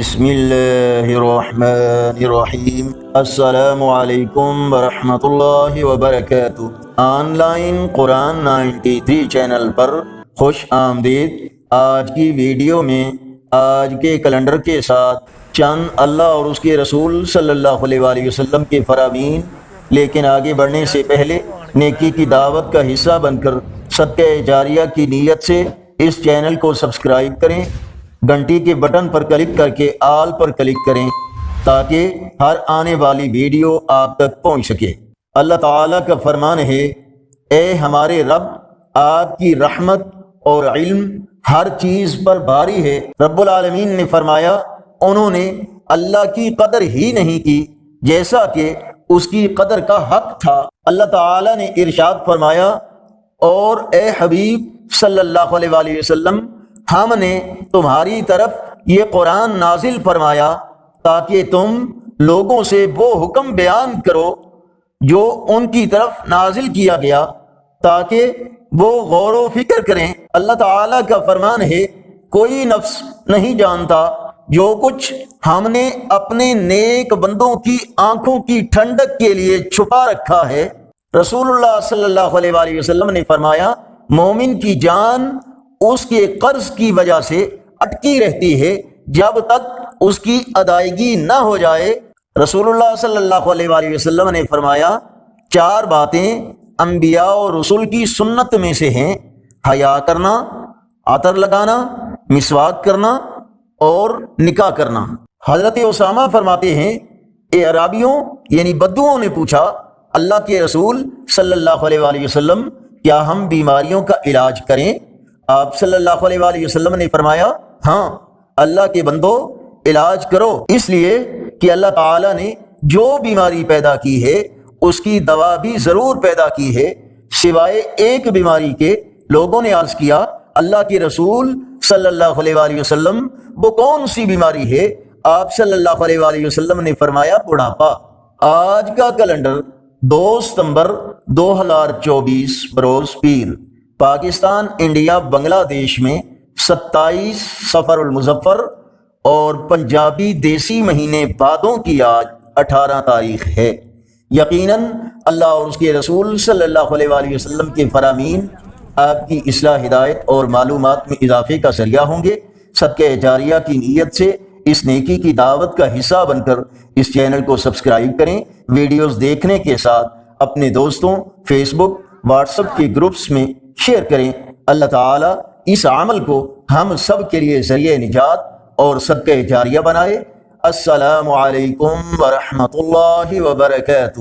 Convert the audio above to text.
بسم اللہ الرحمن الرحیم۔ السلام علیکم ورحمۃ اللہ وبرکاتہ۔ آن لائن قرآن 93 چینل پر خوش آمدید۔ آج کی ویڈیو میں آج کے کیلنڈر کے ساتھ چند اللہ اور اس کے رسول صلی اللہ علیہ وآلہ وسلم کے فرامین، لیکن آگے بڑھنے سے پہلے نیکی کی دعوت کا حصہ بن کر صدقہ جاریہ کی نیت سے اس چینل کو سبسکرائب کریں، گھنٹی کے بٹن پر کلک کر کے آل پر کلک کریں تاکہ ہر آنے والی ویڈیو آپ تک پہنچ سکے۔ اللہ تعالیٰ کا فرمان ہے، اے ہمارے رب، آپ کی رحمت اور علم ہر چیز پر بھاری ہے۔ رب العالمین نے فرمایا، انہوں نے اللہ کی قدر ہی نہیں کی جیسا کہ اس کی قدر کا حق تھا۔ اللہ تعالیٰ نے ارشاد فرمایا، اور اے حبیب صلی اللہ علیہ وآلہ وسلم، ہم نے تمہاری طرف یہ قرآن نازل فرمایا تاکہ تم لوگوں سے وہ حکم بیان کرو جو ان کی طرف نازل کیا گیا، تاکہ وہ غور و فکر کریں۔ اللہ تعالیٰ کا فرمان ہے، کوئی نفس نہیں جانتا جو کچھ ہم نے اپنے نیک بندوں کی آنکھوں کی ٹھنڈک کے لیے چھپا رکھا ہے۔ رسول اللہ صلی اللہ علیہ وآلہ وسلم نے فرمایا، مومن کی جان اس کے قرض کی وجہ سے اٹکی رہتی ہے جب تک اس کی ادائیگی نہ ہو جائے۔ رسول اللہ صلی اللہ علیہ وآلہ وسلم نے فرمایا، چار باتیں انبیاء اور رسول کی سنت میں سے ہیں: حیا کرنا، عطر لگانا، مسواک کرنا اور نکاح کرنا۔ حضرت اسامہ فرماتے ہیں، اعرابیوں یعنی بدوؤں نے پوچھا، اللہ کے رسول صلی اللہ علیہ وآلہ وسلم، کیا ہم بیماریوں کا علاج کریں؟ آپ صلی اللہ علیہ وآلہ وسلم نے فرمایا، ہاں، اللہ کے بندو، علاج کرو، اس لیے کہ اللہ تعالیٰ نے جو بیماری پیدا کی ہے اس کی دوا بھی ضرور پیدا کی ہے، سوائے ایک بیماری کے۔ لوگوں نے عرض کیا، اللہ کے رسول صلی اللہ علیہ وآلہ وسلم، وہ کون سی بیماری ہے؟ آپ صلی اللہ علیہ وآلہ وسلم نے فرمایا، بڑھاپا۔ آج کا کیلنڈر 2 ستمبر 2024 بروز پیر، پاکستان، انڈیا، بنگلہ دیش میں 27 صفر المظفر اور پنجابی دیسی مہینے بھادوں کی آج 18 تاریخ ہے۔ یقیناً اللہ اور اس کے رسول صلی اللہ علیہ وآلہ وسلم کے فرامین آپ کی اصلاح، ہدایت اور معلومات میں اضافے کا ذریعہ ہوں گے۔ صدقہ جاریہ کی نیت سے اس نیکی کی دعوت کا حصہ بن کر اس چینل کو سبسکرائب کریں۔ ویڈیوز دیکھنے کے ساتھ اپنے دوستوں، فیس بک، واٹس ایپ کے گروپس میں شیئر کریں۔ اللہ تعالیٰ اس عمل کو ہم سب کے لیے ذریعہ نجات اور صدقہ جاریہ بنائے۔ السلام علیکم ورحمۃ اللہ وبرکاتہ۔